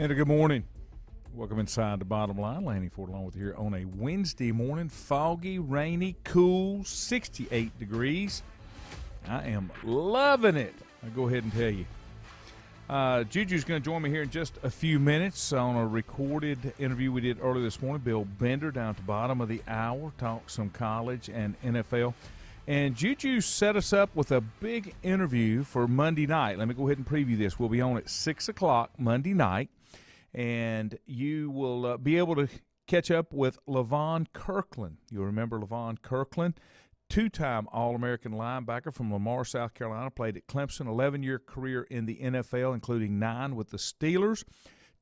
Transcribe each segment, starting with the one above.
And a good morning. Welcome inside the Bottom Line. Lanny Ford along with you here on a Wednesday morning. Foggy, rainy, cool, 68 degrees. I am loving it. I'll go ahead and tell you. Juju's going to join me here in just a few minutes on a recorded interview we did earlier this morning. Bill Bender down at the bottom of the hour, talked some college and NFL. And Juju set us up with a big interview for Monday night. Let me go ahead and preview this. We'll be on at 6 o'clock Monday night. And you will be able to catch up with Levon Kirkland. You'll remember Levon Kirkland, two-time All-American linebacker from Lamar, South Carolina, played at Clemson, 11-year career in the NFL, including 9 with the Steelers,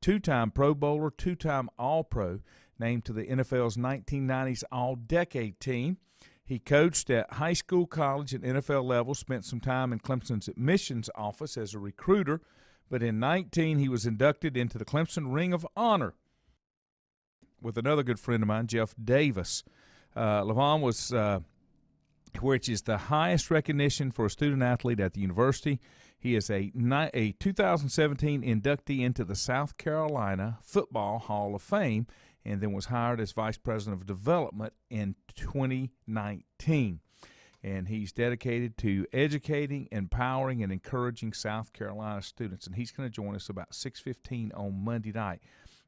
two-time Pro Bowler, two-time All-Pro, named to the NFL's 1990s All-Decade team. He coached at high school, college, and NFL level, spent some time in Clemson's admissions office as a recruiter, but in 19, he was inducted into the Clemson Ring of Honor with another good friend of mine, Jeff Davis. Levon was, which is the highest recognition for a student athlete at the university. He is a 2017 inductee into the South Carolina Football Hall of Fame and then was hired as Vice President of Development in 2019. And he's dedicated to educating, empowering, and encouraging South Carolina students. And he's going to join us about 6:15 on Monday night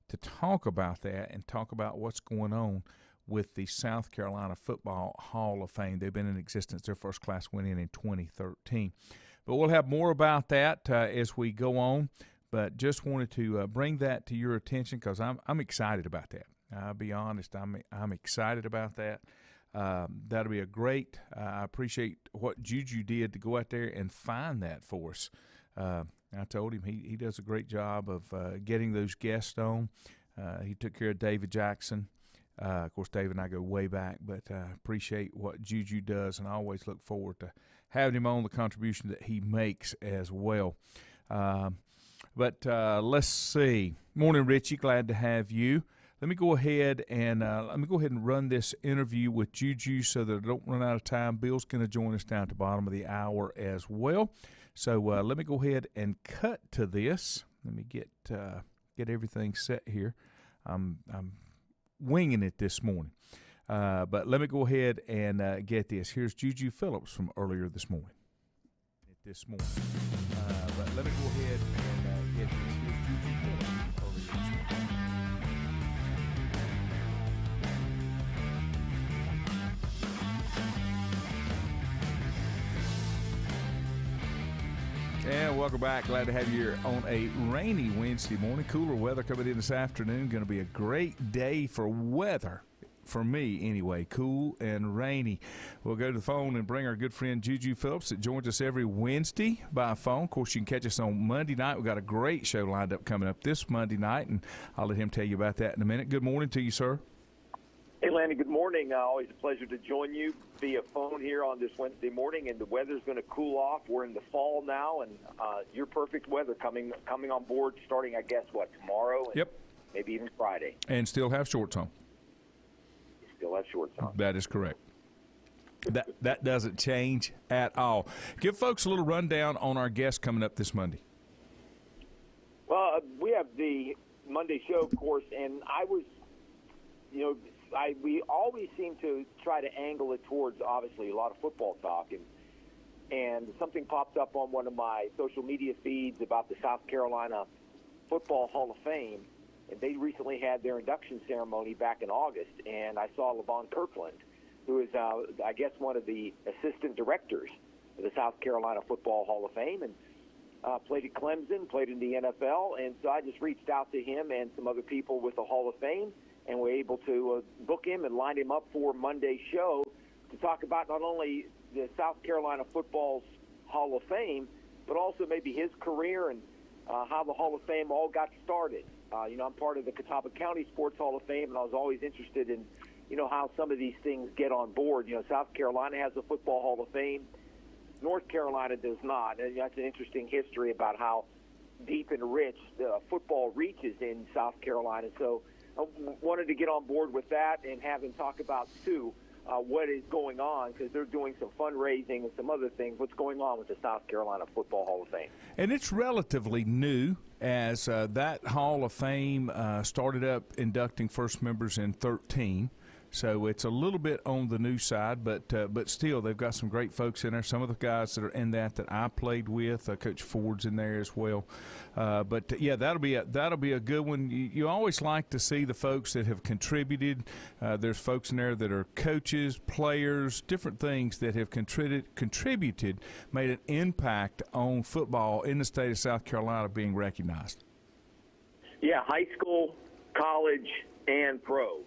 to talk about that and talk about what's going on with the South Carolina Football Hall of Fame. They've been in existence. Their first class went in 2013. But we'll have more about that as we go on. But just wanted to bring that to your attention because I'm excited about that. I'll be honest, I'm excited about that. That'll be a great I appreciate what Juju did to go out there and find that for us. I told him he does a great job of getting those guests on. He took care of David Jackson. Of course, David and I go way back, but I appreciate what Juju does, and I always look forward to having him on, the contribution that he makes as well. But let's see. Morning, Richie. Glad to have you. Let me go ahead and run this interview with Juju so that I don't run out of time. Bill's going to join us down at the bottom of the hour as well. So let me go ahead and cut to this. Let me get everything set here. I'm winging it this morning, but let me go ahead and get this. Here's Juju Phillips from earlier this morning. But let me go ahead and get this. Here's Juju Phillips from earlier this morning. And welcome back. Glad to have you here on a rainy Wednesday morning. Cooler weather coming in this afternoon. Going to be a great day for weather, for me anyway. Cool and rainy. We'll go to the phone and bring our good friend Juju Phillips that joins us every Wednesday by phone. Of course, you can catch us on Monday night. We've got a great show lined up coming up this Monday night, and I'll let him tell you about that in a minute. Good morning to you, sir. Hey, Lanny, good morning. Always a pleasure to join you via phone here on this Wednesday morning, and the weather's going to cool off. We're in the fall now, and your perfect weather coming on board starting, I guess, tomorrow? And yep. Maybe even Friday. And still have shorts on. You still have shorts on. That is correct. That doesn't change at all. Give folks a little rundown on our guest coming up this Monday. Well, we have the Monday show, of course, and I was, we always seem to try to angle it towards, obviously, a lot of football talk. And something popped up on one of my social media feeds about the South Carolina Football Hall of Fame. And they recently had their induction ceremony back in August. And I saw Levon Kirkland, who is, I guess, one of the assistant directors of the South Carolina Football Hall of Fame. And played at Clemson, played in the NFL. And so I just reached out to him and some other people with the Hall of Fame, and we're able to book him and line him up for Monday's show to talk about not only the South Carolina Football's Hall of Fame, but also maybe his career and how the Hall of Fame all got started. I'm part of the Catawba County Sports Hall of Fame, and I was always interested in, how some of these things get on board. South Carolina has a Football Hall of Fame. North Carolina does not. And that's an interesting history about how deep and rich football reaches in South Carolina. So I wanted to get on board with that and have him talk about, too, what is going on, because they're doing some fundraising and some other things. What's going on with the South Carolina Football Hall of Fame? And it's relatively new as that Hall of Fame started up inducting first members in 13. So it's a little bit on the new side, but still they've got some great folks in there. Some of the guys that are in that I played with, Coach Ford's in there as well. Yeah, that'll be a good one. You always like to see the folks that have contributed. There's folks in there that are coaches, players, different things that have contributed, made an impact on football in the state of South Carolina being recognized. Yeah, high school, college, and pro.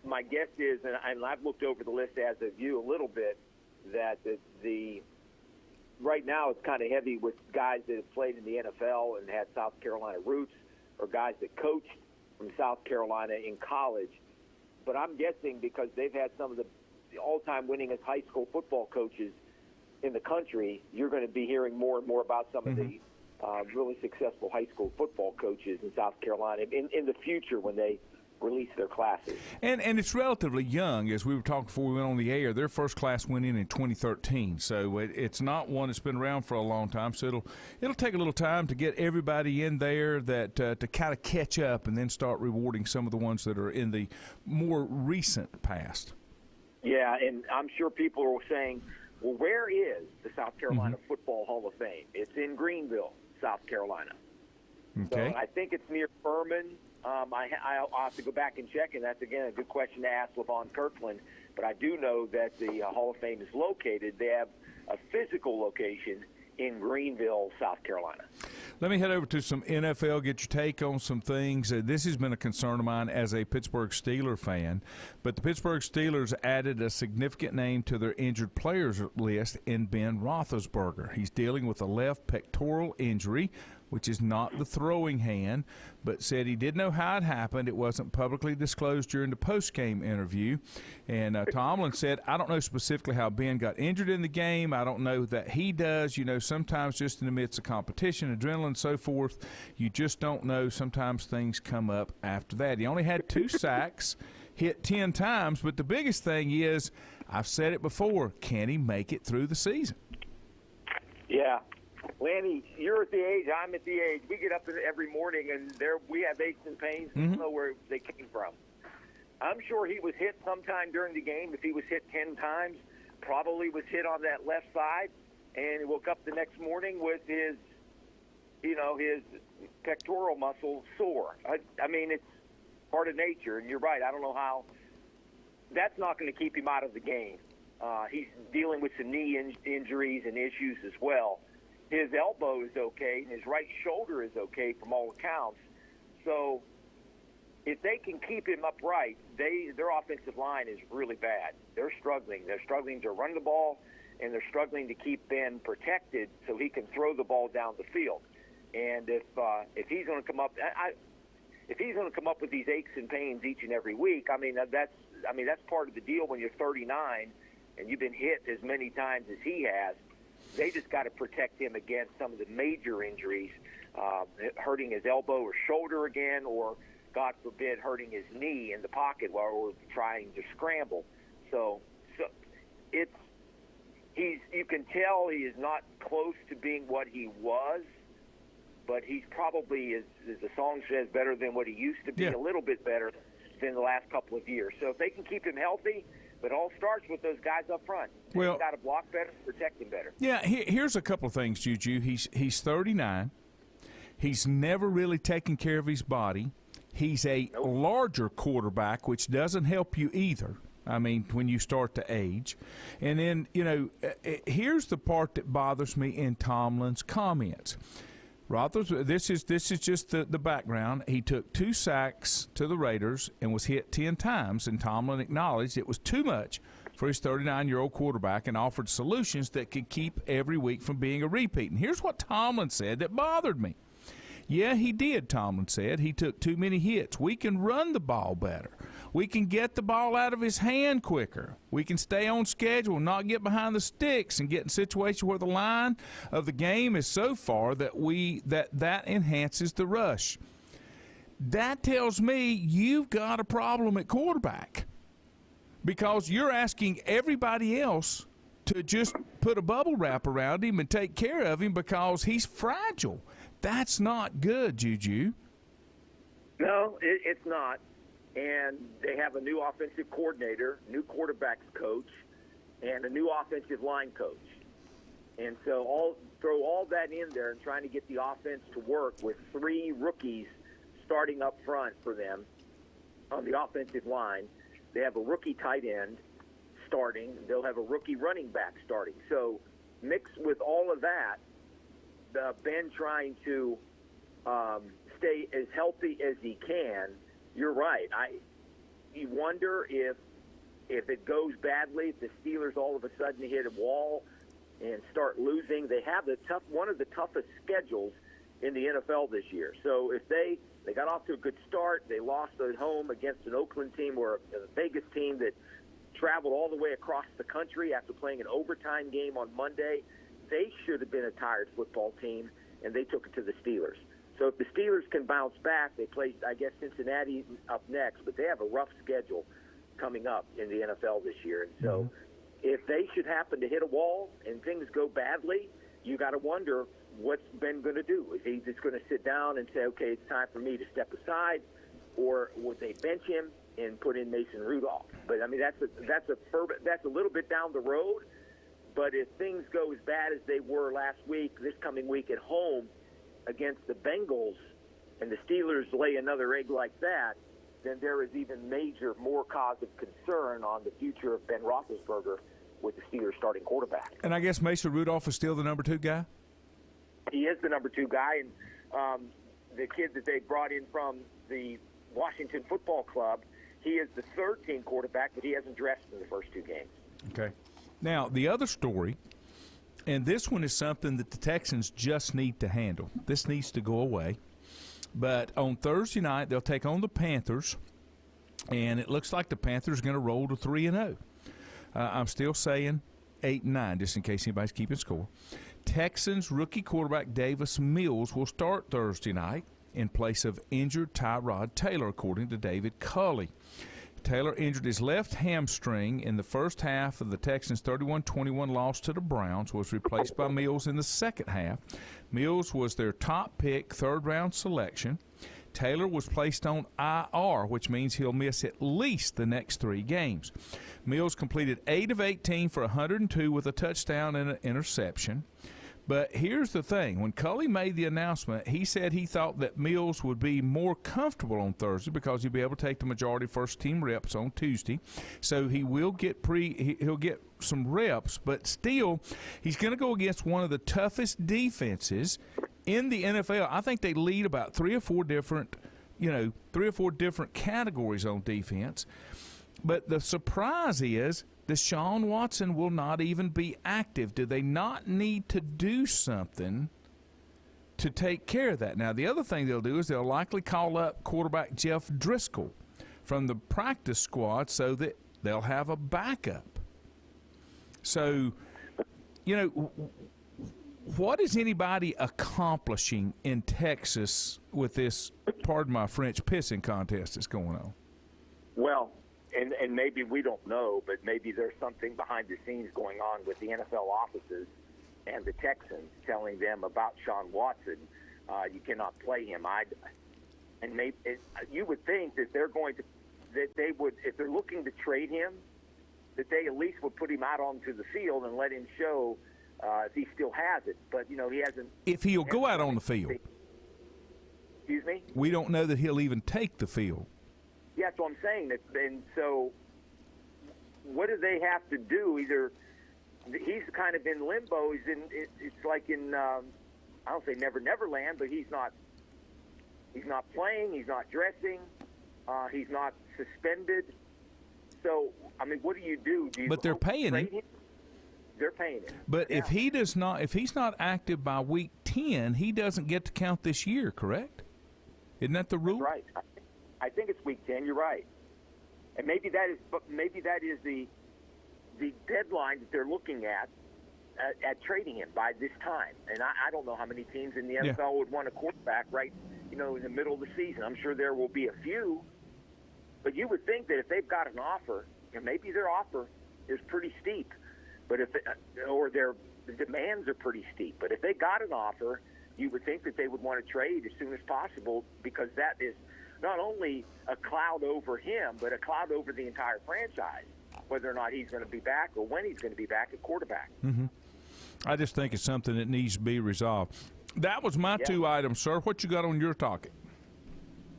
My guess is, and I've looked over the list as of you a little bit, that the right now it's kind of heavy with guys that have played in the NFL and had South Carolina roots, or guys that coached from South Carolina in college. But I'm guessing because they've had some of the all-time winningest high school football coaches in the country, you're going to be hearing more and more about some of the really successful high school football coaches in South Carolina in the future when they release their classes. And it's relatively young, as we were talking before we went on the air. Their first class went in 2013, so it's not one that's been around for a long time. So it'll take a little time to get everybody in there that to kind of catch up, and then start rewarding some of the ones that are in the more recent past. Yeah, and I'm sure people are saying, well, where is the South Carolina Football Hall of Fame? It's in Greenville, South Carolina. Okay. So I think it's near Furman. I'll have to go back and check, and that's, again, a good question to ask LaVon Kirkland. But I do know that the Hall of Fame is located. They have a physical location in Greenville, South Carolina. Let me head over to some NFL, get your take on some things. This has been a concern of mine as a Pittsburgh Steelers fan, but the Pittsburgh Steelers added a significant name to their injured players list in Ben Roethlisberger. He's dealing with a left pectoral injury, which is not the throwing hand, but said he did know how it happened. It wasn't publicly disclosed during the post-game interview. And Tomlin said, I don't know specifically how Ben got injured in the game. I don't know that he does. You know, sometimes just in the midst of competition, adrenaline, so forth, you just don't know. Sometimes things come up after that. He only had 2 sacks, hit 10 times, but the biggest thing is, I've said it before, can he make it through the season? Yeah. Lanny, you're at the age, I'm at the age. We get up every morning, and we have aches and pains. We don't know where they came from. I'm sure he was hit sometime during the game. If he was hit 10 times, probably was hit on that left side, and he woke up the next morning with his pectoral muscle sore. I mean, it's part of nature, and you're right. I don't know how. That's not going to keep him out of the game. He's dealing with some knee injuries and issues as well. His elbow is okay, and his right shoulder is okay from all accounts. So if they can keep him upright, their offensive line is really bad. They're struggling. They're struggling to run the ball, and they're struggling to keep Ben protected so he can throw the ball down the field. And if he's going to come up, if he's going to come up with these aches and pains each and every week, that's part of the deal when you're 39 and you've been hit as many times as he has. They just got to protect him against some of the major injuries, hurting his elbow or shoulder again, or, God forbid, hurting his knee in the pocket while we're trying to scramble. So you can tell he is not close to being what he was, but he's probably, as the song says, better than what he used to be, a little bit better than the last couple of years. So if they can keep him healthy, but it all starts with those guys up front. Well, they've got to block better, protect him better. Yeah, here's a couple of things, Juju. He's 39. He's never really taken care of his body. He's a larger quarterback, which doesn't help you either. I mean, when you start to age. And then, here's the part that bothers me in Tomlin's comments. This is just the background. He took 2 sacks to the Raiders and was hit 10 times, and Tomlin acknowledged it was too much for his 39-year-old quarterback and offered solutions that could keep every week from being a repeat. And here's what Tomlin said that bothered me. Yeah, he did, Tomlin said. He took too many hits. We can run the ball better. We can get the ball out of his hand quicker. We can stay on schedule, not get behind the sticks, and get in situations where the line of the game is so far that that enhances the rush. That tells me you've got a problem at quarterback, because you're asking everybody else to just put a bubble wrap around him and take care of him because he's fragile. That's not good, Juju. No, it's not. And they have a new offensive coordinator, new quarterbacks coach, and a new offensive line coach. And so throw all that in there and trying to get the offense to work with 3 rookies starting up front for them on the offensive line. They have a rookie tight end starting. They'll have a rookie running back starting. So mixed with all of that, Ben trying to stay as healthy as he can, you're right. You wonder if it goes badly, if the Steelers all of a sudden hit a wall and start losing. They have one of the toughest schedules in the NFL this year. So if they got off to a good start, they lost at home against an Oakland team or a Vegas team that traveled all the way across the country after playing an overtime game on Monday. They should have been a tired football team, and they took it to the Steelers. So if the Steelers can bounce back, they play, I guess, Cincinnati up next, but they have a rough schedule coming up in the NFL this year. And so if they should happen to hit a wall and things go badly, you got to wonder what's Ben going to do. Is he just going to sit down and say, okay, it's time for me to step aside, or would they bench him and put in Mason Rudolph? But, I mean, that's a little bit down the road. But if things go as bad as they were last week, this coming week at home against the Bengals, and the Steelers lay another egg like that, then there is even more cause of concern on the future of Ben Roethlisberger with the Steelers starting quarterback. And I guess Mason Rudolph is still the number 2 guy? He is the number 2 guy, and the kid that they brought in from the Washington Football Club, he is the 3rd-team quarterback, but he hasn't dressed in the first 2 games. Okay. Now, the other story, and this one is something that the Texans just need to handle. This needs to go away. But on Thursday night, they'll take on the Panthers, and it looks like the Panthers are going to roll to 3-0. I'm still saying 8-9, just in case anybody's keeping score. Texans rookie quarterback Davis Mills will start Thursday night in place of injured Tyrod Taylor, according to David Culley. Taylor injured his left hamstring in the first half of the Texans' 31-21 loss to the Browns, was replaced by Mills in the second half. Mills was their top pick, 3rd-round selection. Taylor was placed on IR, which means he'll miss at least the next 3 games. Mills completed 8 of 18 for 102 with a touchdown and an interception. But here's the thing. When Culley made the announcement, he said he thought that Mills would be more comfortable on Thursday because he'll be able to take the majority first-team reps on Tuesday. So he will get he'll get some reps, but still he's going to go against one of the toughest defenses in the NFL. I think they lead about 3 or 4 different categories on defense. But the surprise is Deshaun Watson will not even be active. Do they not need to do something to take care of that? Now, the other thing they'll do is they'll likely call up quarterback Jeff Driscoll from the practice squad so that they'll have a backup. So, what is anybody accomplishing in Texas with this, pardon my French, pissing contest that's going on? Well, and maybe we don't know, but maybe there's something behind the scenes going on with the NFL offices and the Texans telling them about Sean Watson. You cannot play him. You would think that they would, if they're looking to trade him, that they at least would put him out onto the field and let him show if he still has it. But he hasn't. If he'll go out on the field. Excuse me? We don't know that he'll even take the field. Yeah, that's what I'm saying. And so what do they have to do? Either he's kind of in limbo. It's like in, I don't say Never Land, but he's not playing. He's not dressing. He's not suspended. So, I mean, what do you do? But they're paying him. They're paying him. But if he's not active by week 10, he doesn't get to count this year, correct? Isn't that the rule? That's right. I think it's week 10. You're right, and maybe that is the deadline that they're looking at trading him by this time. And I don't know how many teams in the NFL would want a quarterback right, in the middle of the season. I'm sure there will be a few, but you would think that if they've got an offer, and maybe their offer is pretty steep, but the demands are pretty steep. But if they got an offer you would think that they would want to trade as soon as possible, because that is not only a cloud over him, but a cloud over the entire franchise, whether or not he's going to be back or when he's going to be back at quarterback. Mm-hmm. I just think it's something that needs to be resolved. That was my two items, sir. What you got on your docket?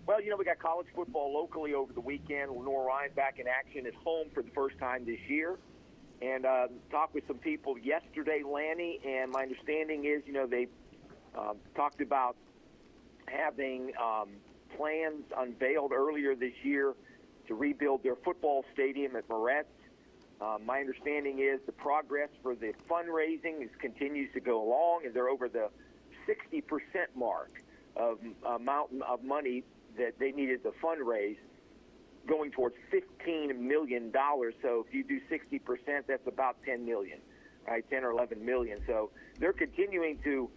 Well, we got college football locally over the weekend. Lenore Ryan back in action at home for the first time this year. And talked with some people yesterday, Lanny, and my understanding is, they talked about having plans unveiled earlier this year to rebuild their football stadium at Moretz. My understanding is the progress for the fundraising continues to go along, and they're over the 60% mark of amount of money that they needed to fundraise, going towards $15 million. So if you do 60%, that's about $10 million, right? 10 or 11 million. So they're continuing to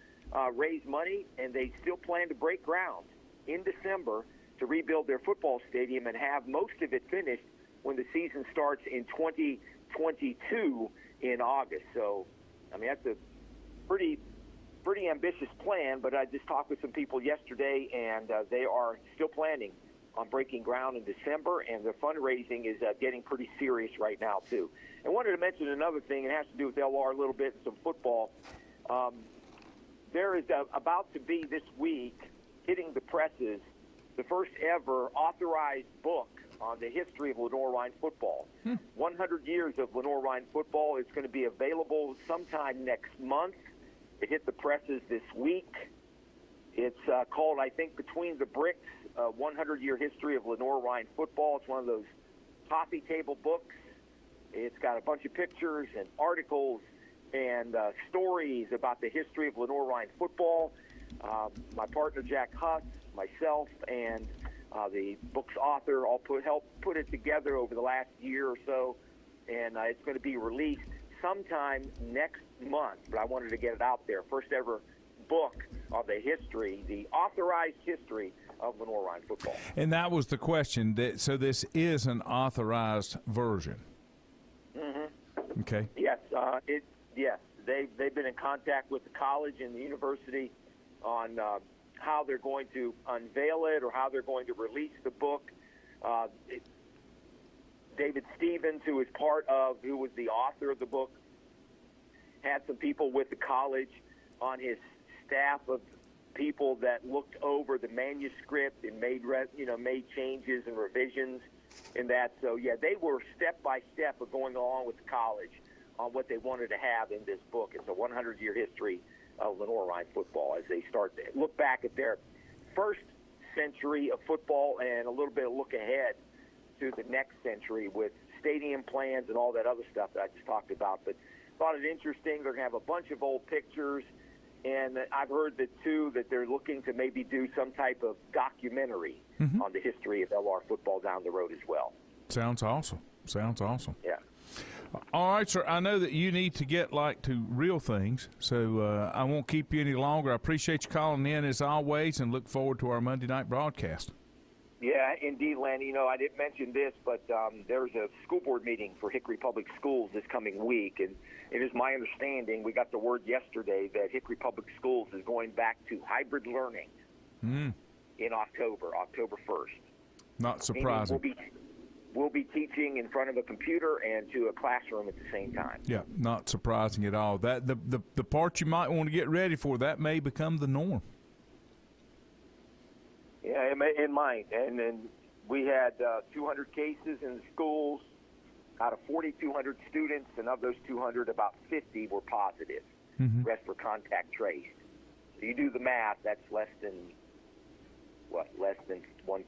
raise money, and they still plan to break ground in December to rebuild their football stadium and have most of it finished when the season starts in 2022 in August. So, that's a pretty ambitious plan, but I just talked with some people yesterday, and they are still planning on breaking ground in December, and their fundraising is getting pretty serious right now, too. And wanted to mention another thing. It has to do with LR a little bit and some football. There is about to be this week, hitting the presses, the first ever authorized book on the history of Lenore Ryan football. 100 years of Lenore Ryan football. It's going to be available sometime next month. It hit the presses this week. It's called, I think, Between the Bricks, 100-Year History of Lenore Ryan Football. It's one of those coffee table books. It's got a bunch of pictures and articles and stories about the history of Lenore Ryan football. My partner, Jack Huss, myself, and the book's author all helped put it together over the last year or so, and it's going to be released sometime next month, but I wanted to get it out there. First ever book of the history, the authorized history of Lenore Ryan football. And that was the question. So this is an authorized version. Mm-hmm. Okay. Yes. Yes. They've been in contact with the college and the university on how they're going to unveil it or how they're going to release the book. David Stevens, who was the author of the book, had some people with the college on his staff of people that looked over the manuscript and made changes and revisions in that. So, they were step by step of going along with the college on what they wanted to have in this book. It's a 100-year history of Lenore Ryan football as they start to look back at their first century of football and a little bit of look ahead to the next century with stadium plans and all that other stuff that I just talked about. But thought it interesting. They're going to have a bunch of old pictures, and I've heard that they're looking to maybe do some type of documentary on the history of LR football down the road as well. Sounds awesome. Yeah. All right, sir. I know that you need to get to real things, so I won't keep you any longer. I appreciate you calling in as always, and look forward to our Monday night broadcast. Yeah, indeed, Lanny. I didn't mention this, but there's a school board meeting for Hickory Public Schools this coming week, and it is my understanding, we got the word yesterday, that Hickory Public Schools is going back to hybrid learning in October 1st. Not surprising. We'll be teaching in front of a computer and to a classroom at the same time. Yeah, not surprising at all. That the part you might want to get ready for, that may become the norm. Yeah, it might. And then we had 200 cases in the schools out of 4,200 students, and of those 200, about 50 were positive. The rest were contact traced. So you do the math, that's less than 1%.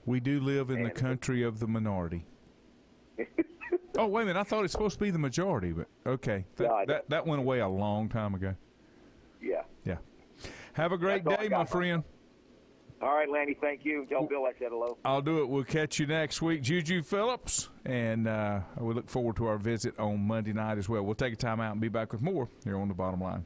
We do live in the country of the minority. Oh, wait a minute. I thought it's supposed to be the majority, but okay. That went away a long time ago. Yeah. Yeah. Have a great day, my friend. All right, Lanny, thank you. Tell Bill I said hello. I'll do it. We'll catch you next week. Juju Phillips, and we look forward to our visit on Monday night as well. We'll take a time out and be back with more here on The Bottom Line.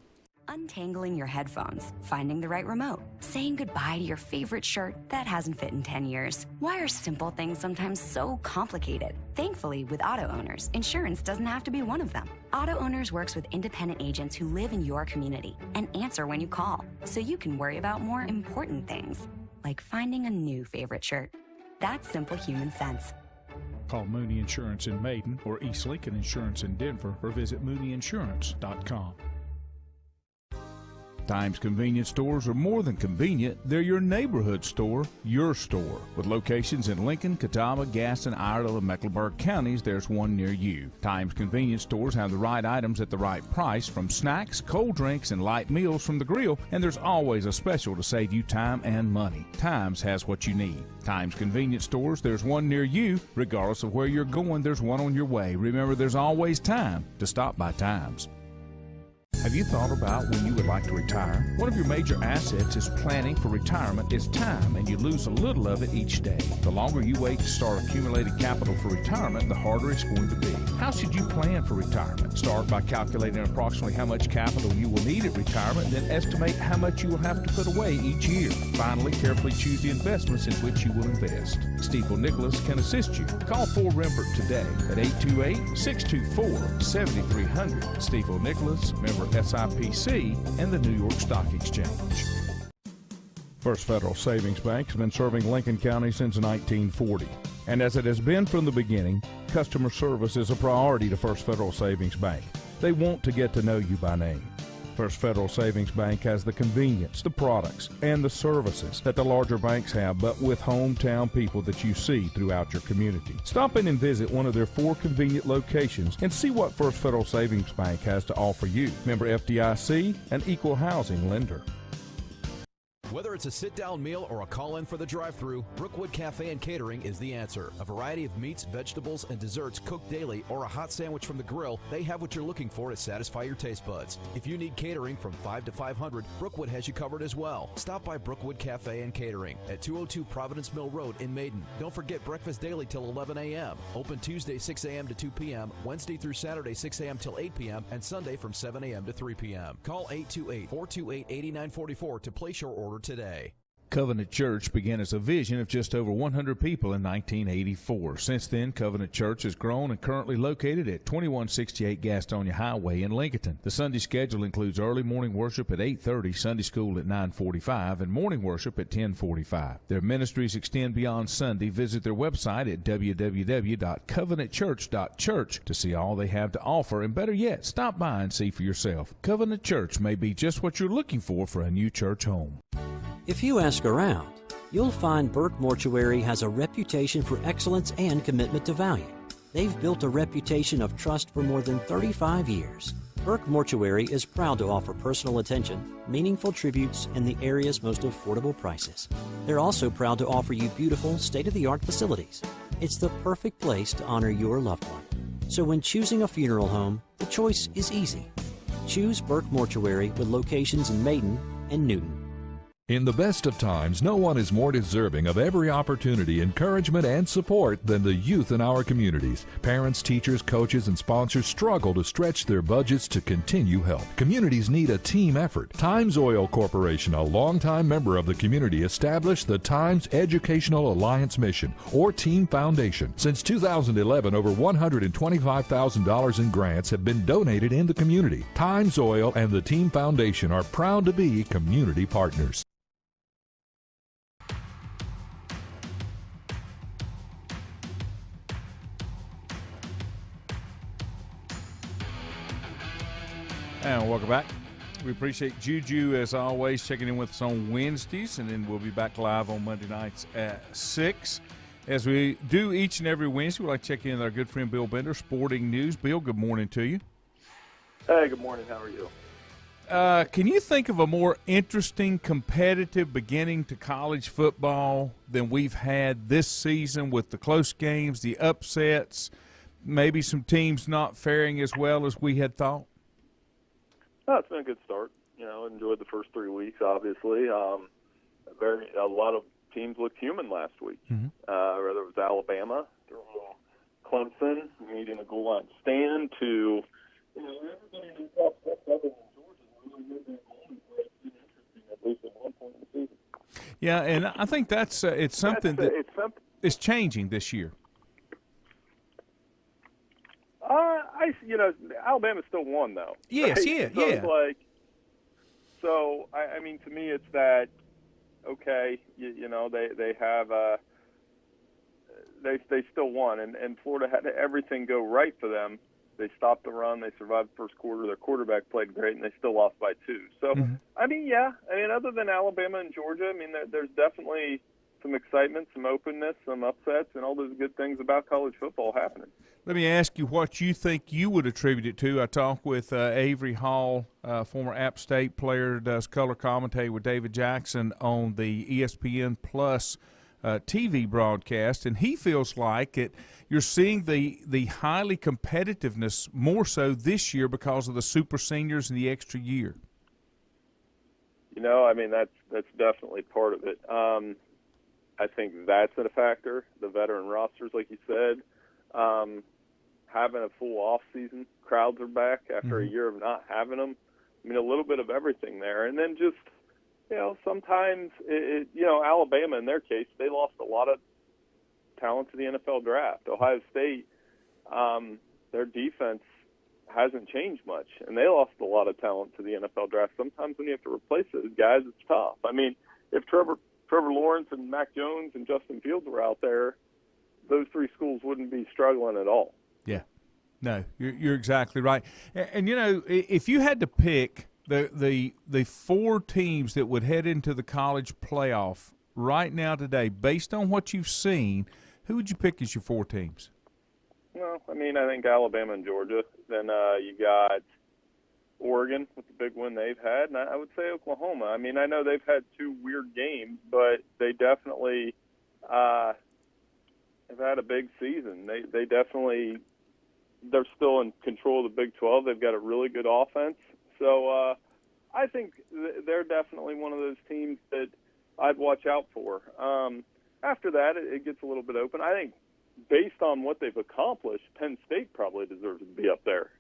Untangling your headphones, finding the right remote, saying goodbye to your favorite shirt that hasn't fit in 10 years. Why are simple things sometimes so complicated? Thankfully, with auto owners, insurance doesn't have to be one of them. Auto Owners works with independent agents who live in your community and answer when you call, so you can worry about more important things, like finding a new favorite shirt. That's simple human sense. Call Mooney Insurance in Maiden or East Lincoln Insurance in Denver or visit mooneyinsurance.com. Times convenience stores are more than convenient. They're your neighborhood store, your store. With locations in Lincoln, Catawba, Gaston, Iredell, and Mecklenburg counties, there's one near you. Times convenience stores have the right items at the right price, from snacks, cold drinks, and light meals from the grill, and there's always a special to save you time and money. Times has what you need. Times convenience stores, there's one near you. Regardless of where you're going, there's one on your way. Remember, there's always time to stop by Times. Have you thought about when you would like to retire? One of your major assets is planning for retirement is time, and you lose a little of it each day. The longer you wait to start accumulating capital for retirement, the harder it's going to be. How should you plan for retirement? Start by calculating approximately how much capital you will need at retirement, then estimate how much you will have to put away each year. Finally, carefully choose the investments in which you will invest. Stifel Nicholas can assist you. Call Fort Rembert today at 828-624-7300. Stifel Nicholas, member SIPC, and the New York Stock Exchange. First Federal Savings Bank has been serving Lincoln County since 1940. And as it has been from the beginning, customer service is a priority to First Federal Savings Bank. They want to get to know you by name. First Federal Savings Bank has the convenience, the products, and the services that the larger banks have, but with hometown people that you see throughout your community. Stop in and visit one of their 4 convenient locations and see what First Federal Savings Bank has to offer you. Member FDIC, an equal housing lender. Whether it's a sit-down meal or a call-in for the drive-thru, Brookwood Cafe and Catering is the answer. A variety of meats, vegetables, and desserts cooked daily, or a hot sandwich from the grill, they have what you're looking for to satisfy your taste buds. If you need catering from 5 to 500, Brookwood has you covered as well. Stop by Brookwood Cafe and Catering at 202 Providence Mill Road in Maiden. Don't forget breakfast daily till 11 a.m. Open Tuesday 6 a.m. to 2 p.m., Wednesday through Saturday 6 a.m. till 8 p.m., and Sunday from 7 a.m. to 3 p.m. Call 828-428-8944 to place your order today. Covenant Church began as a vision of just over 100 people in 1984. Since then, Covenant Church has grown and currently located at 2168 Gastonia Highway in Lincoln. The Sunday schedule includes early morning worship at 8:30, Sunday school at 9:45, and morning worship at 10:45. Their ministries extend beyond Sunday. Visit their website at www.covenantchurch.church to see all they have to offer, and better yet, stop by and see for yourself. Covenant Church may be just what you're looking for a new church home. If you ask around, you'll find Burke Mortuary has a reputation for excellence and commitment to value. They've built a reputation of trust for more than 35 years. Burke Mortuary is proud to offer personal attention, meaningful tributes, and the area's most affordable prices. They're also proud to offer you beautiful, state-of-the-art facilities. It's the perfect place to honor your loved one. So when choosing a funeral home, the choice is easy. Choose Burke Mortuary with locations in Maiden and Newton. In the best of times, no one is more deserving of every opportunity, encouragement, and support than the youth in our communities. Parents, teachers, coaches, and sponsors struggle to stretch their budgets to continue help. Communities need a team effort. Times Oil Corporation, a longtime member of the community, established the Times Educational Alliance Mission, or Team Foundation. Since 2011, over $125,000 in grants have been donated in the community. Times Oil and the Team Foundation are proud to be community partners. And welcome back. We appreciate Juju, as always, checking in with us on Wednesdays, and then we'll be back live on Monday nights at 6. As we do each and every Wednesday, we'd like to check in with our good friend Bill Bender, Sporting News. Bill, good morning to you. Hey, good morning. How are you? Can you think of a more interesting, competitive beginning to college football than we've had this season, with the close games, the upsets, maybe some teams not faring as well as we had thought? Oh, it's been a good start. Enjoyed the first 3 weeks, obviously. A lot of teams looked human last week. Mm-hmm. Whether it was Alabama, Clemson, needing a goal line stand, to everybody in the top 7 in Georgia really at least at one point in the season. Yeah, and I think that's it's something that is changing this year. Alabama still won though. Yes, right? yeah, so yeah. It's like, so I mean, to me, it's that okay. They have they still won, and Florida had everything go right for them. They stopped the run. They survived the first quarter. Their quarterback played great, and they still lost by 2. So, I mean, yeah. I mean, other than Alabama and Georgia, I mean, there's definitely some excitement, some openness, some upsets, and all those good things about college football happening. Let me ask you what you think you would attribute it to. I talked with Avery Hall, former App State player, does color commentary with David Jackson on the ESPN Plus TV broadcast, and he feels like you're seeing the highly competitiveness more so this year because of the super seniors and the extra year. I mean, that's definitely part of it. I think that's a factor. The veteran rosters, like you said, having a full off season, crowds are back after a year of not having them. I mean, a little bit of everything there, and then just sometimes Alabama in their case, they lost a lot of talent to the NFL draft. Ohio State, their defense hasn't changed much, and they lost a lot of talent to the NFL draft. Sometimes when you have to replace those guys, it's tough. I mean, if Trevor Lawrence and Mac Jones and Justin Fields were out there, those 3 schools wouldn't be struggling at all. Yeah, no, you're exactly right. And if you had to pick the 4 teams that would head into the college playoff right now today, based on what you've seen, who would you pick as your 4 teams? Well, I mean, I think Alabama and Georgia. Then you got Oregon with the big win they've had, and I would say Oklahoma. I mean, I know they've had 2 weird games, but they definitely have had a big season. They definitely they're still in control of the Big 12. They've got a really good offense. So I think they're definitely one of those teams that I'd watch out for. After that, it gets a little bit open. I think based on what they've accomplished, Penn State probably deserves to be up there.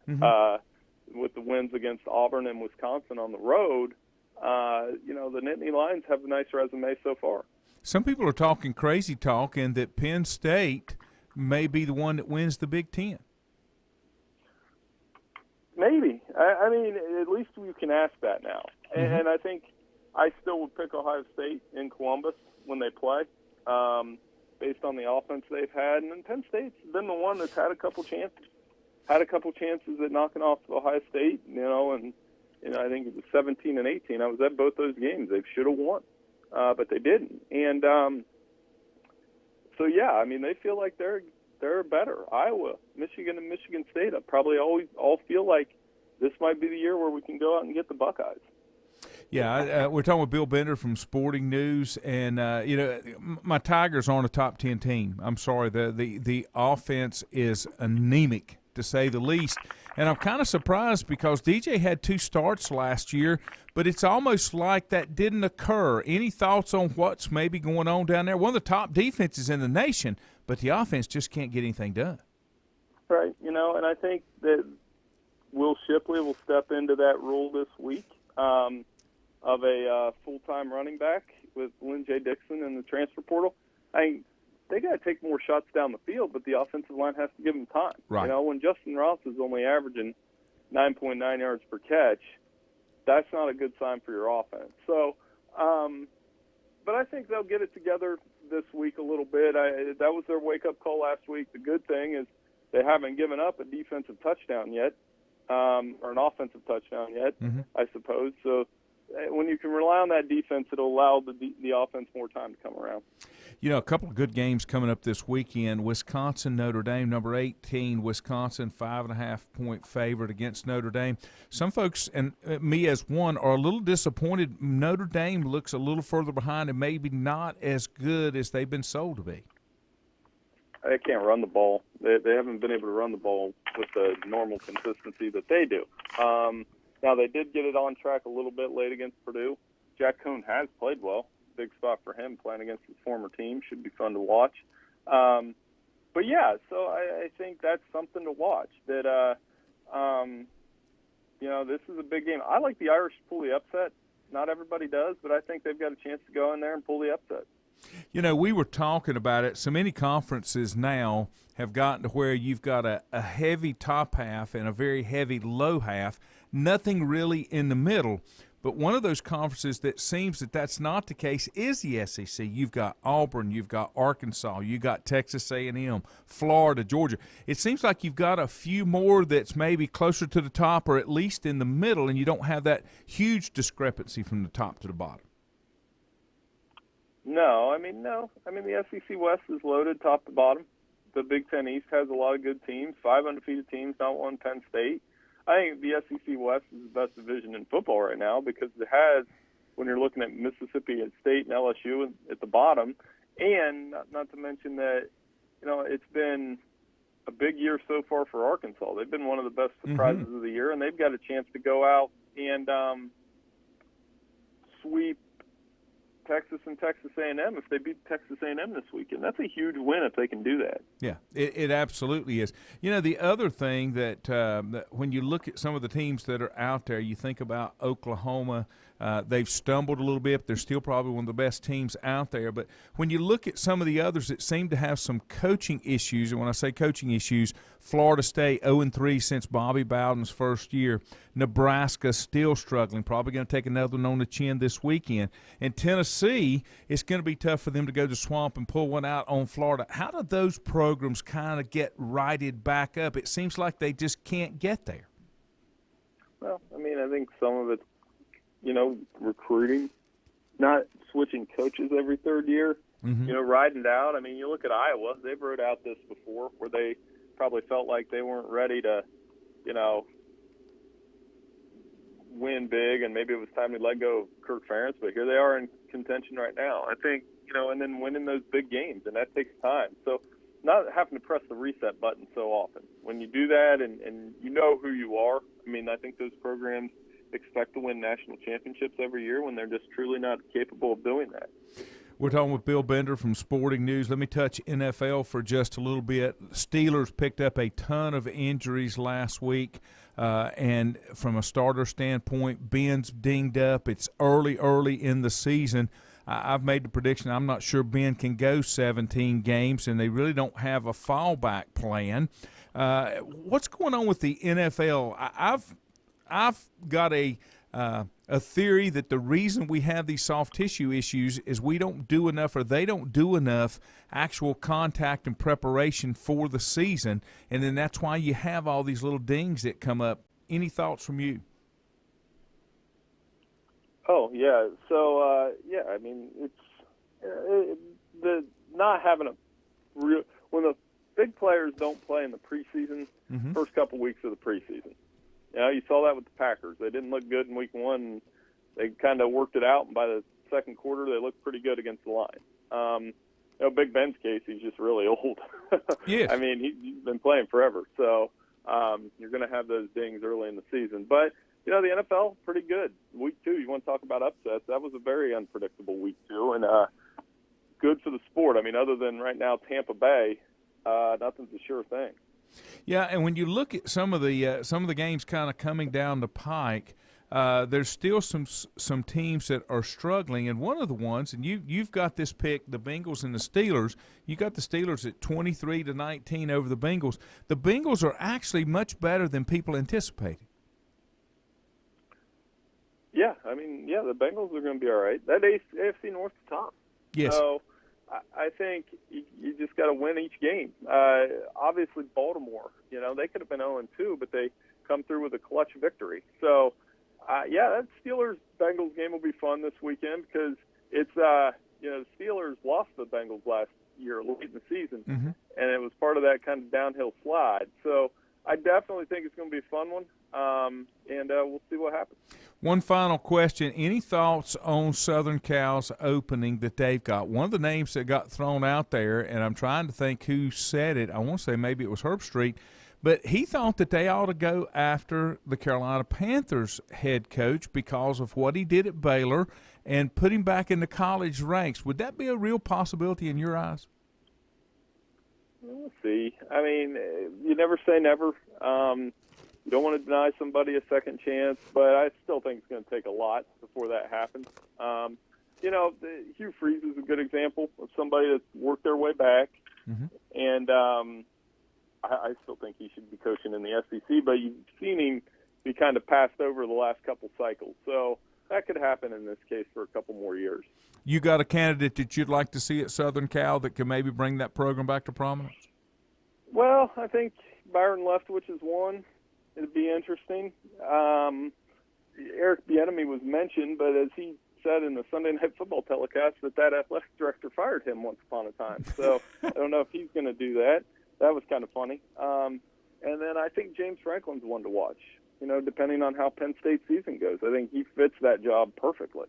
With the wins against Auburn and Wisconsin on the road, the Nittany Lions have a nice resume so far. Some people are talking crazy talk, and that Penn State may be the one that wins the Big Ten. Maybe. I mean, at least you can ask that now. And I think I still would pick Ohio State in Columbus when they play, based on the offense they've had. And then Penn State's been the one that's had a couple chances at knocking off Ohio State, and I think it was 17 and 18. I was at both those games. They should have won, but they didn't. And so, yeah, I mean, they feel like they're better. Iowa, Michigan, and Michigan State probably all feel like this might be the year where we can go out and get the Buckeyes. Yeah, we're talking with Bill Bender from Sporting News, and my Tigers aren't a top 10 team. I'm sorry, the offense is anemic, to say the least. And I'm kind of surprised because DJ had 2 starts last year, but it's almost like that didn't occur. Any thoughts on what's maybe going on down there? One of the top defenses in the nation, but the offense just can't get anything done. Right, and I think that Will Shipley will step into that role this week of a full-time running back with Lynn J. Dixon in the transfer portal. They got to take more shots down the field, but the offensive line has to give them time. Right. When Justin Ross is only averaging 9.9 yards per catch, that's not a good sign for your offense. So, but I think they'll get it together this week a little bit. That was their wake-up call last week. The good thing is they haven't given up a defensive touchdown yet, or an offensive touchdown yet, I suppose. So when you can rely on that defense, it'll allow the offense more time to come around. A couple of good games coming up this weekend. Wisconsin, Notre Dame, number 18, Wisconsin, 5.5-point favorite against Notre Dame. Some folks, and me as one, are a little disappointed. Notre Dame looks a little further behind and maybe not as good as they've been sold to be. They can't run the ball. They haven't been able to run the ball with the normal consistency that they do. Now, they did get it on track a little bit late against Purdue. Jack Cohn has played well. Big spot for him playing against his former team. Should be fun to watch. But, yeah, so I think that's something to watch. That this is a big game. I like the Irish to pull the upset. Not everybody does, but I think they've got a chance to go in there and pull the upset. We were talking about it. So many conferences now have gotten to where you've got a heavy top half and a very heavy low half, nothing really in the middle. But one of those conferences that seems that that's not the case is the SEC. You've got Auburn, you've got Arkansas, you've got Texas A&M, Florida, Georgia. It seems like you've got a few more that's maybe closer to the top or at least in the middle, and you don't have that huge discrepancy from the top to the bottom. No. I mean, the SEC West is loaded top to bottom. The Big Ten East has a lot of good teams, 5 undefeated teams, not one Penn State. I think the SEC West is the best division in football right now because it has, when you're looking at Mississippi State and LSU at the bottom, and not to mention that, it's been a big year so far for Arkansas. They've been one of the best surprises of the year, and they've got a chance to go out and sweep Texas and Texas A&M if they beat Texas A&M this weekend. That's a huge win if they can do that. Yeah, it absolutely is. The other thing that when you look at some of the teams that are out there, you think about Oklahoma. They've stumbled a little bit, but they're still probably one of the best teams out there. But when you look at some of the others that seem to have some coaching issues, and when I say coaching issues, Florida State 0-3 since Bobby Bowden's first year. Nebraska still struggling, probably going to take another one on the chin this weekend. And Tennessee, it's going to be tough for them to go to the Swamp and pull one out on Florida. How do those programs kind of get righted back up? It seems like they just can't get there. Well, I think some of it's, recruiting, not switching coaches every third year, riding it out. You look at Iowa, they've rode out this before where they probably felt like they weren't ready to, win big, and maybe it was time to let go of Kirk Ferentz, but here they are in contention right now. I think, and then winning those big games, and that takes time. So not having to press the reset button so often. When you do that and you know who you are, I think those programs expect to win national championships every year when they're just truly not capable of doing that. We're talking with Bill Bender from Sporting News. Let me touch NFL for just a little bit. Steelers picked up a ton of injuries last week, and from a starter standpoint, Ben's dinged up. It's early in the season. I've made the prediction I'm not sure Ben can go 17 games, and they really don't have a fallback plan. What's going on with the NFL? I've got a theory that the reason we have these soft tissue issues is we don't do enough, or they don't do enough actual contact and preparation for the season, and then that's why you have all these little dings that come up. Any thoughts from you? Oh, yeah. So, it's the not having a real – when the big players don't play in the preseason, first couple weeks of the preseason. You saw that with the Packers. They didn't look good in week one. And they kind of worked it out, and by the second quarter, they looked pretty good against the line. Big Ben's case, he's just really old. Yes. He's been playing forever. So you're going to have those dings early in the season. But, the NFL, pretty good. Week 2, you want to talk about upsets. That was a very unpredictable week 2, and good for the sport. Other than right now Tampa Bay, nothing's a sure thing. Yeah, and when you look at some of the games kind of coming down the pike, there's still some teams that are struggling, and one of the ones, and you've got this pick, the Bengals and the Steelers. You got the Steelers at 23-19 over the Bengals. The Bengals are actually much better than people anticipated. Yeah, the Bengals are going to be all right. That AFC North is tough. Yes. So I think you just got to win each game. Obviously, Baltimore, they could have been 0-2, but they come through with a clutch victory. So, that Steelers-Bengals game will be fun this weekend because it's, the Steelers lost the Bengals last year late in the season, and it was part of that kind of downhill slide. So I definitely think it's going to be a fun one, and we'll see what happens. One final question. Any thoughts on Southern Cal's opening that they've got? One of the names that got thrown out there, and I'm trying to think who said it. I want to say maybe it was Herb Street, but he thought that they ought to go after the Carolina Panthers head coach because of what he did at Baylor and put him back in the college ranks. Would that be a real possibility in your eyes? We'll see. You never say never. You don't want to deny somebody a second chance, but I still think it's going to take a lot before that happens. Hugh Freeze is a good example of somebody that's worked their way back, and I still think he should be coaching in the SEC, but you've seen him be kind of passed over the last couple cycles. So that could happen in this case for a couple more years. You got a candidate that you'd like to see at Southern Cal that could maybe bring that program back to prominence? Well, I think Byron Leftwich is one. It'd be interesting. Eric Bieniemy was mentioned, but as he said in the Sunday Night Football telecast, that athletic director fired him once upon a time. So I don't know if he's going to do that. That was kind of funny. And then I think James Franklin's one to watch, depending on how Penn State's season goes. I think he fits that job perfectly.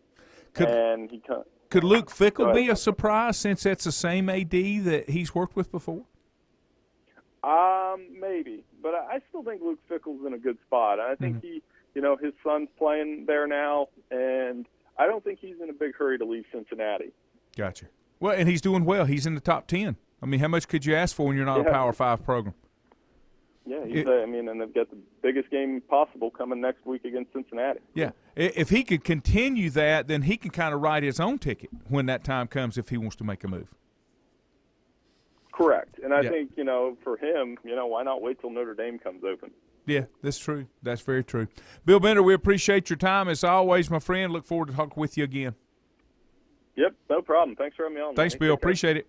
Could Luke Fickell be a surprise since it's the same AD that he's worked with before? Maybe. But I still think Luke Fickell's in a good spot. I think his son's playing there now, and I don't think he's in a big hurry to leave Cincinnati. Gotcha. Well, and he's doing well. He's in the top 10. I mean, how much could you ask for when you're not a Power 5 program? Yeah, and they've got the biggest game possible coming next week against Cincinnati. Yeah. If he could continue that, then he can kind of write his own ticket when that time comes if he wants to make a move. Correct. And I think, for him, why not wait till Notre Dame comes open? Yeah, that's true. That's very true. Bill Bender, we appreciate your time as always, my friend. Look forward to talking with you again. Yep, no problem. Thanks for having me on. Thanks, Bill. Appreciate it.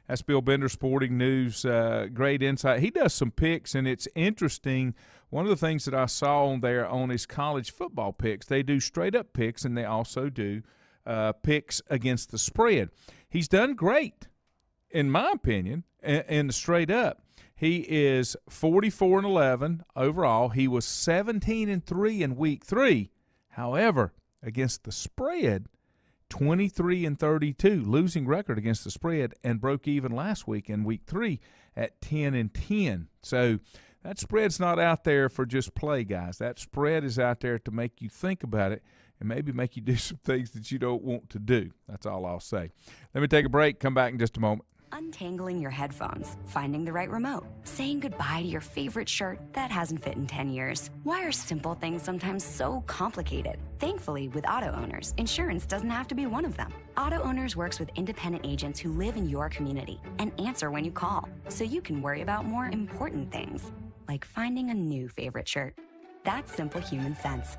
That's Bill Bender, Sporting News. Great insight. He does some picks, and it's interesting. One of the things that I saw on there on his college football picks, they do straight-up picks, and they also do picks against the spread. He's done great, in my opinion, in the straight-up. He is 44-11 overall. He was 17-3 in Week 3. However, against the spread, 23-32, losing record against the spread, and broke even last week in Week 3 at 10-10. So that spread's not out there for just play, guys. That spread is out there to make you think about it and maybe make you do some things that you don't want to do. That's all I'll say. Let me take a break. Come back in just a moment. Untangling your headphones, finding the right remote, saying goodbye to your favorite shirt that hasn't fit in 10 years. Why are simple things sometimes so complicated? Thankfully, with auto owners, insurance doesn't have to be one of them. Auto Owners works with independent agents who live in your community and answer when you call, so you can worry about more important things, like finding a new favorite shirt. That's simple human sense.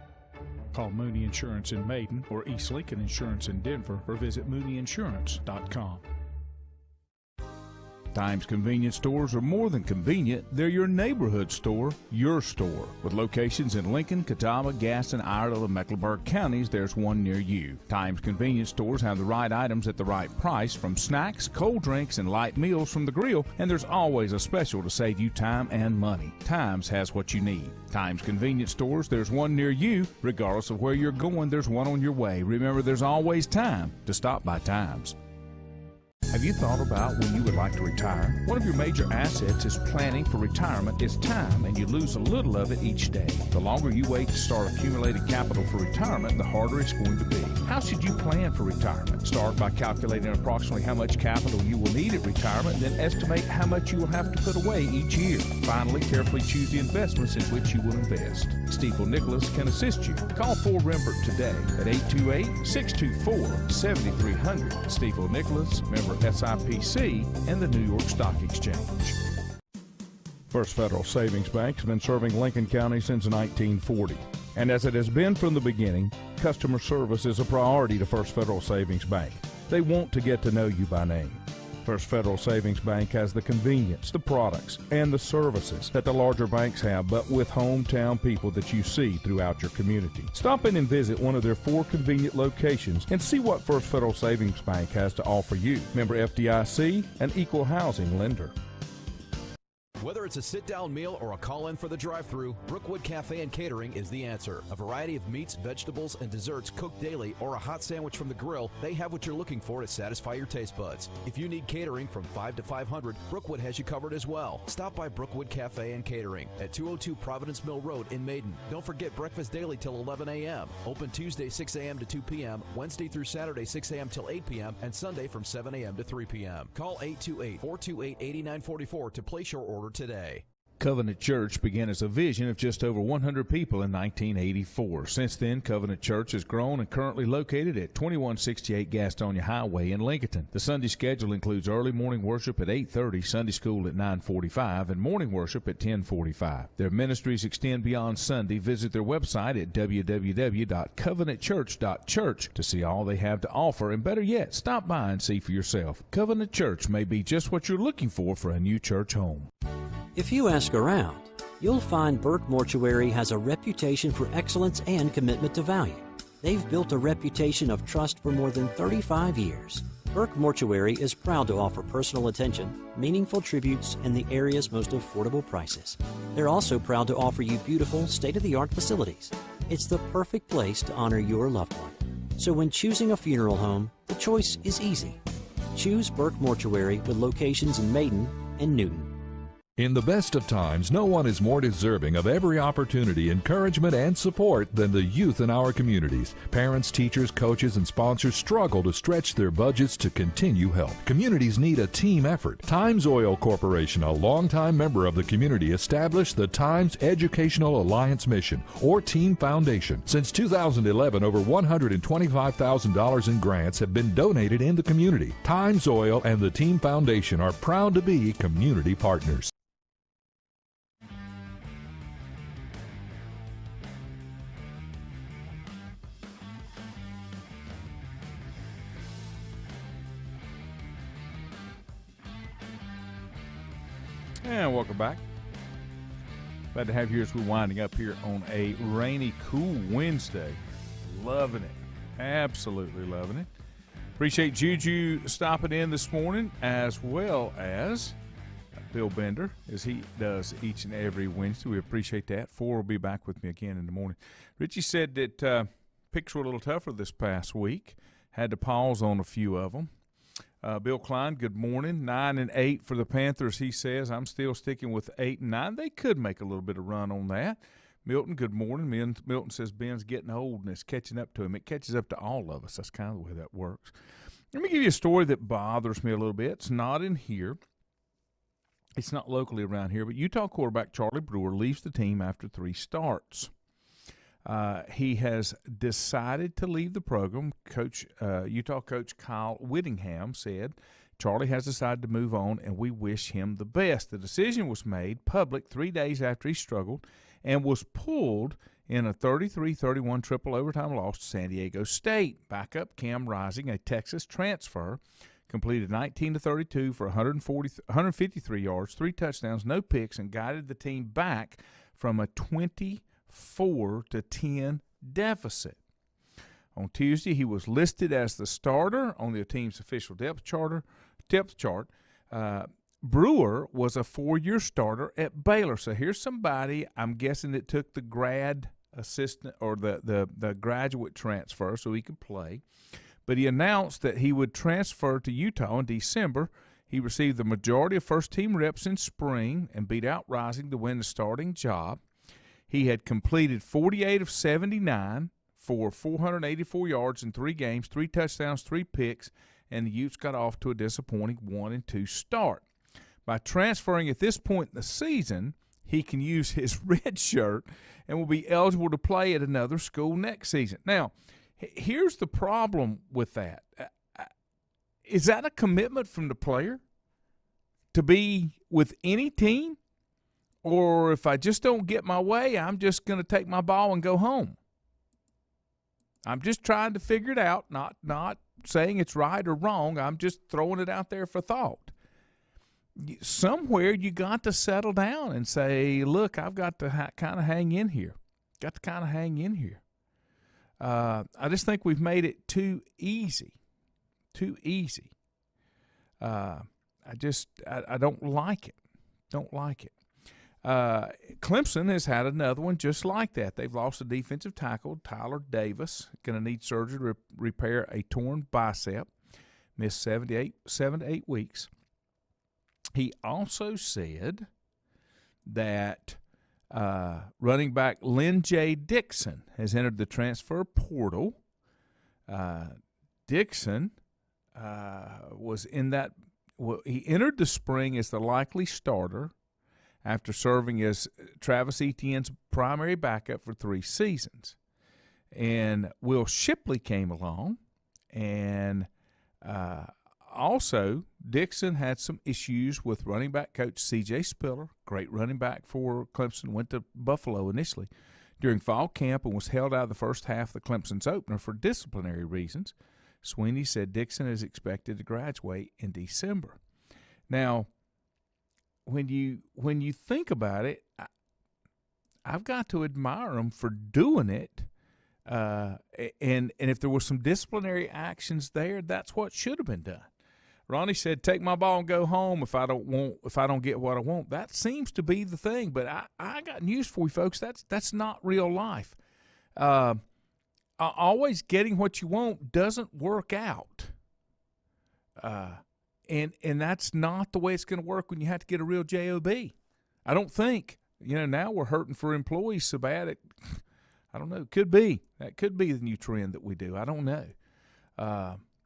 Call Mooney Insurance in Maiden or East Lincoln Insurance in Denver or visit mooneyinsurance.com. Times convenience stores are more than convenient. They're your neighborhood store, your store. With locations in Lincoln, Catawba, Gaston, Iredell, and Mecklenburg counties, there's one near you. Times convenience stores have the right items at the right price, from snacks, cold drinks, and light meals from the grill, and there's always a special to save you time and money. Times has what you need. Times convenience stores, there's one near you. Regardless of where you're going, there's one on your way. Remember, there's always time to stop by Times. Have you thought about when you would like to retire? One of your major assets is planning for retirement is time, and you lose a little of it each day. The longer you wait to start accumulating capital for retirement, the harder it's going to be. How should you plan for retirement? Start by calculating approximately how much capital you will need at retirement, then estimate how much you will have to put away each year. Finally, carefully choose the investments in which you will invest. Stifel Nicholas can assist you. Call Ford Rembert today at 828-624-7300. Stifel Nicholas, member SIPC, and the New York Stock Exchange. First Federal Savings Bank has been serving Lincoln County since 1940. And as it has been from the beginning, customer service is a priority to First Federal Savings Bank. They want to get to know you by name. First Federal Savings Bank has the convenience, the products, and the services that the larger banks have, but with hometown people that you see throughout your community. Stop in and visit one of their 4 convenient locations and see what First Federal Savings Bank has to offer you. Member FDIC, an equal housing lender. Whether it's a sit-down meal or a call-in for the drive-thru, Brookwood Cafe and Catering is the answer. A variety of meats, vegetables, and desserts cooked daily, or a hot sandwich from the grill, they have what you're looking for to satisfy your taste buds. If you need catering from 5 to 500, Brookwood has you covered as well. Stop by Brookwood Cafe and Catering at 202 Providence Mill Road in Maiden. Don't forget breakfast daily till 11 a.m. Open Tuesday 6 a.m. to 2 p.m., Wednesday through Saturday 6 a.m. till 8 p.m., and Sunday from 7 a.m. to 3 p.m. Call 828-428-8944 to place your order today. Covenant Church began as a vision of just over 100 people in 1984. Since then, Covenant Church has grown and currently located at 2168 Gastonia Highway in Lincoln. The Sunday schedule includes early morning worship at 8:30, Sunday school at 9:45, and morning worship at 10:45. Their ministries extend beyond Sunday. Visit their website at www.covenantchurch.church to see all they have to offer, and better yet, stop by and see for yourself. Covenant Church may be just what you're looking for a new church home. If you ask around, you'll find Burke Mortuary has a reputation for excellence and commitment to value. They've built a reputation of trust for more than 35 years. Burke Mortuary is proud to offer personal attention, meaningful tributes, and the area's most affordable prices. They're also proud to offer you beautiful, state-of-the-art facilities. It's the perfect place to honor your loved one. So when choosing a funeral home, the choice is easy. Choose Burke Mortuary with locations in Maiden and Newton. In the best of times, no one is more deserving of every opportunity, encouragement, and support than the youth in our communities. Parents, teachers, coaches, and sponsors struggle to stretch their budgets to continue help. Communities need a team effort. Times Oil Corporation, a longtime member of the community, established the Times Educational Alliance Mission, or Team Foundation. Since 2011, over $125,000 in grants have been donated in the community. Times Oil and the Team Foundation are proud to be community partners. And welcome back. Glad to have you as we're winding up here on a rainy, cool Wednesday. Loving it. Absolutely loving it. Appreciate Juju stopping in this morning, as well as Bill Bender, as he does each and every Wednesday. We appreciate that. Four will be back with me again in the morning. Richie said that picks were a little tougher this past week. Had to pause on a few of them. Bill Klein, good morning. 9-8 for the Panthers, he says. I'm still sticking with 8-9. They could make a little bit of run on that. Milton, good morning. Milton says Ben's getting old and it's catching up to him. It catches up to all of us. That's kind of the way that works. Let me give you a story that bothers me a little bit. It's not in here. It's not locally around here, but Utah quarterback Charlie Brewer leaves the team after 3 starts. He has decided to leave the program. Utah coach Kyle Whittingham said, Charlie has decided to move on, and we wish him the best. The decision was made public 3 days after he struggled and was pulled in a 33-31 triple overtime loss to San Diego State. Backup Cam Rising, a Texas transfer, completed 19-32 for 153 yards, 3 touchdowns, no picks, and guided the team back from a 24-10 deficit. On Tuesday, he was listed as the starter on the team's official depth chart. Brewer was a 4-year starter at Baylor. So here's somebody, I'm guessing, that took the grad assistant or the graduate transfer so he could play. But he announced that he would transfer to Utah in December. He received the majority of first-team reps in spring and beat out Rising to win the starting job. He had completed 48 of 79 for 484 yards in 3 games, 3 touchdowns, 3 picks, and the Utes got off to a disappointing 1-2 start. By transferring at this point in the season, he can use his red shirt and will be eligible to play at another school next season. Now, here's the problem with that. Is that a commitment from the player to be with any team? Or if I just don't get my way, I'm just going to take my ball and go home. I'm just trying to figure it out, not saying it's right or wrong. I'm just throwing it out there for thought. Somewhere you got to settle down and say, look, I've got to kind of hang in here. I just think we've made it too easy. I don't like it. Clemson has had another one just like that. They've lost a defensive tackle, Tyler Davis, going to need surgery to repair a torn bicep, missed 7 to 8 weeks. He also said that running back Lynn J. Dixon has entered the transfer portal. Dixon was in that – he entered the spring as the likely starter after serving as Travis Etienne's primary backup for 3 seasons. And Will Shipley came along, and also Dixon had some issues with running back coach C.J. Spiller, great running back for Clemson, went to Buffalo initially during fall camp and was held out of the first half of the Clemson's opener for disciplinary reasons. Sweeney said Dixon is expected to graduate in December. Now, when you think about it, I've got to admire them for doing it. And if there were some disciplinary actions there, that's what should have been done. Ronnie said, "Take my ball and go home if I don't get what I want." That seems to be the thing. But I got news for you folks. That's not real life. Always getting what you want doesn't work out. And that's not the way it's going to work when you have to get a real job. I don't think. Now we're hurting for employees so bad. I don't know. Could be. That could be the new trend that we do. I don't know.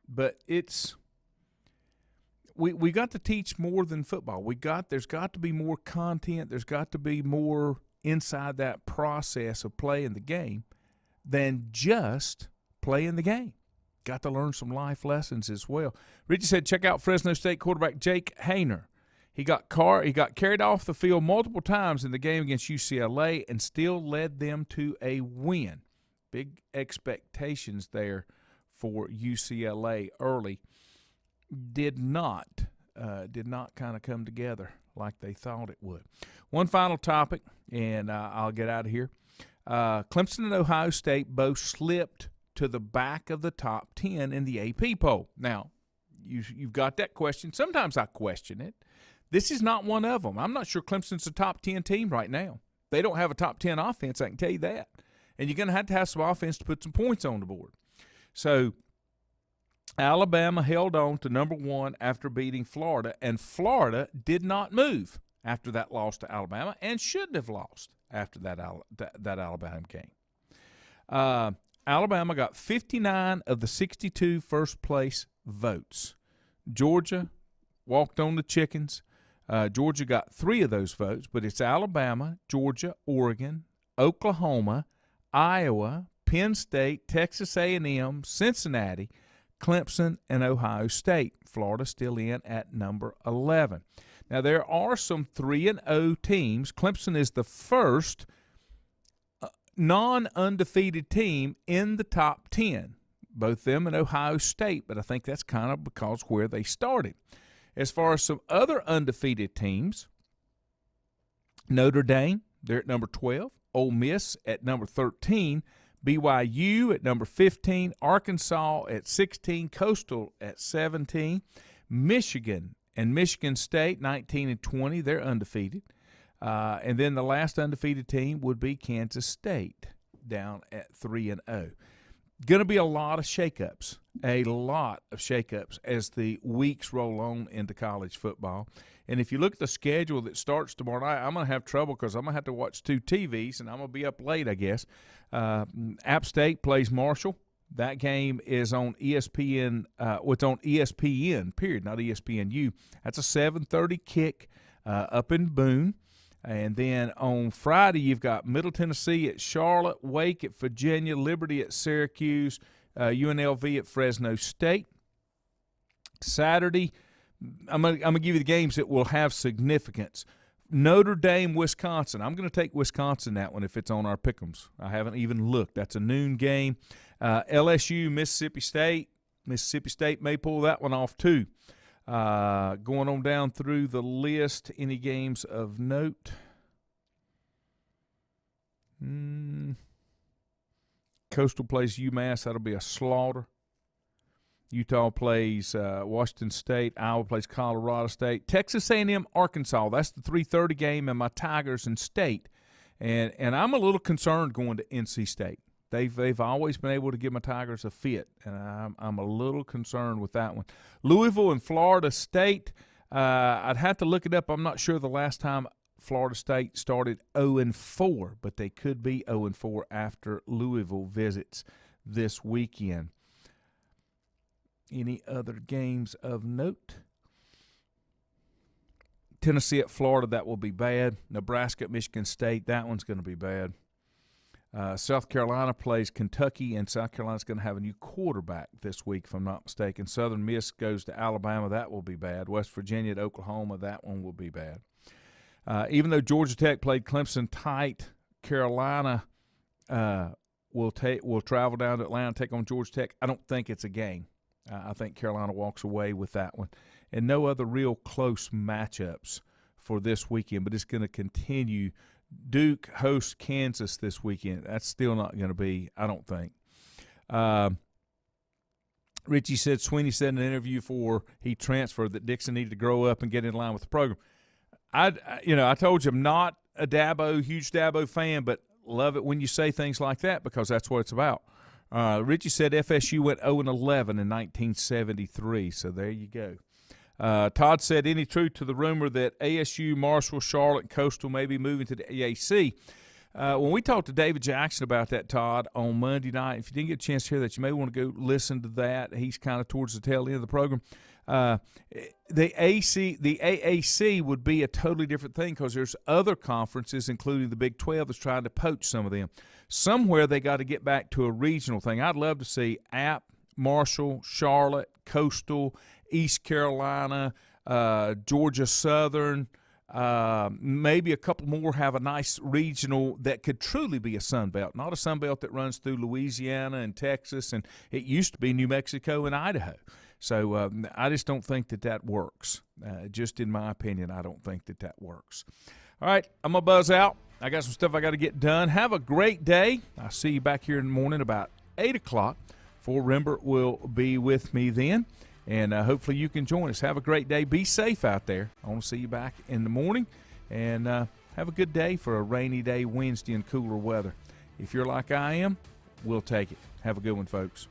But it's we got to teach more than football. There's got to be more content. There's got to be more inside that process of playing the game than just playing the game. Got to learn some life lessons as well. Richie said, check out Fresno State quarterback Jake Hayner. He got carried off the field multiple times in the game against UCLA and still led them to a win. Big expectations there for UCLA early. Did not kind of come together like they thought it would. One final topic, and I'll get out of here. Clemson and Ohio State both slipped to the back of the top 10 in the AP poll. Now, you've got that question. Sometimes I question it. This is not one of them. I'm not sure Clemson's a top 10 team right now. They don't have a top 10 offense, I can tell you that. And you're going to have some offense to put some points on the board. So Alabama held on to number 1 after beating Florida, and Florida did not move after that loss to Alabama and shouldn't have lost after that Alabama game. Alabama got 59 of the 62 first-place votes. Georgia walked on the chickens. Georgia got 3 of those votes, but it's Alabama, Georgia, Oregon, Oklahoma, Iowa, Penn State, Texas A&M, Cincinnati, Clemson, and Ohio State. Florida still in at number 11. Now, there are some 3-0 teams. Clemson is the first non-undefeated team in the top 10, both them and Ohio State, but I think that's kind of because where they started. As far as some other undefeated teams, Notre Dame, they're at number 12, Ole Miss at number 13, BYU at number 15, Arkansas at 16, Coastal at 17, Michigan and Michigan State 19 and 20, they're undefeated. And then the last undefeated team would be Kansas State, down at 3-0. Going to be a lot of shakeups as the weeks roll on into college football. And if you look at the schedule that starts tomorrow night, I'm going to have trouble because I'm going to have to watch 2 TVs, and I'm going to be up late, I guess. App State plays Marshall. That game is on ESPN. It's on ESPN, period, not ESPNU. That's a 7:30 kick up in Boone. And then on Friday, you've got Middle Tennessee at Charlotte, Wake at Virginia, Liberty at Syracuse, UNLV at Fresno State. Saturday, I'm gonna give you the games that will have significance. Notre Dame, Wisconsin. I'm going to take Wisconsin that one if it's on our pick'ems. I haven't even looked. That's a noon game. LSU, Mississippi State. Mississippi State may pull that one off too. Going on down through the list, any games of note? Coastal plays UMass. That'll be a slaughter. Utah plays Washington State. Iowa plays Colorado State. Texas A&M, Arkansas. That's the 3:30 game, and my Tigers in State. And I'm a little concerned going to NC State. They've always been able to give my Tigers a fit, and I'm a little concerned with that one. Louisville and Florida State, I'd have to look it up. I'm not sure the last time Florida State started 0-4, but they could be 0-4 after Louisville visits this weekend. Any other games of note? Tennessee at Florida, that will be bad. Nebraska at Michigan State, that one's going to be bad. South Carolina plays Kentucky, and South Carolina's going to have a new quarterback this week, if I'm not mistaken. Southern Miss goes to Alabama. That will be bad. West Virginia at Oklahoma. That one will be bad. Even though Georgia Tech played Clemson tight, Carolina will travel down to Atlanta and take on Georgia Tech. I don't think it's a game. I think Carolina walks away with that one. And no other real close matchups for this weekend, but it's going to continue. Duke hosts Kansas this weekend. That's still not going to be, I don't think. Richie said Sweeney said in an interview before he transferred that Dixon needed to grow up and get in line with the program. I told you I'm not a huge Dabo fan, but love it when you say things like that because that's what it's about. Richie said FSU went 0-11 in 1973, so there you go. Todd said, any truth to the rumor that ASU, Marshall, Charlotte, and Coastal may be moving to the AAC? When we talked to David Jackson about that, Todd, on Monday night, if you didn't get a chance to hear that, you may want to go listen to that. He's kind of towards the tail end of the program. The AAC would be a totally different thing because there's other conferences, including the Big 12, that's trying to poach some of them. Somewhere they got to get back to a regional thing. I'd love to see App, Marshall, Charlotte, Coastal, East Carolina, Georgia Southern, maybe a couple more have a nice regional that could truly be a Sun Belt, not a Sun Belt that runs through Louisiana and Texas, and it used to be New Mexico and Idaho. So I just don't think that works. Just in my opinion, I don't think that works. All right, I'm going to buzz out. I got some stuff I got to get done. Have a great day. I'll see you back here in the morning about 8 o'clock. For Rembert will be with me then. And hopefully you can join us. Have a great day. Be safe out there. I want to see you back in the morning. And have a good day for a rainy day Wednesday and cooler weather. If you're like I am, we'll take it. Have a good one, folks.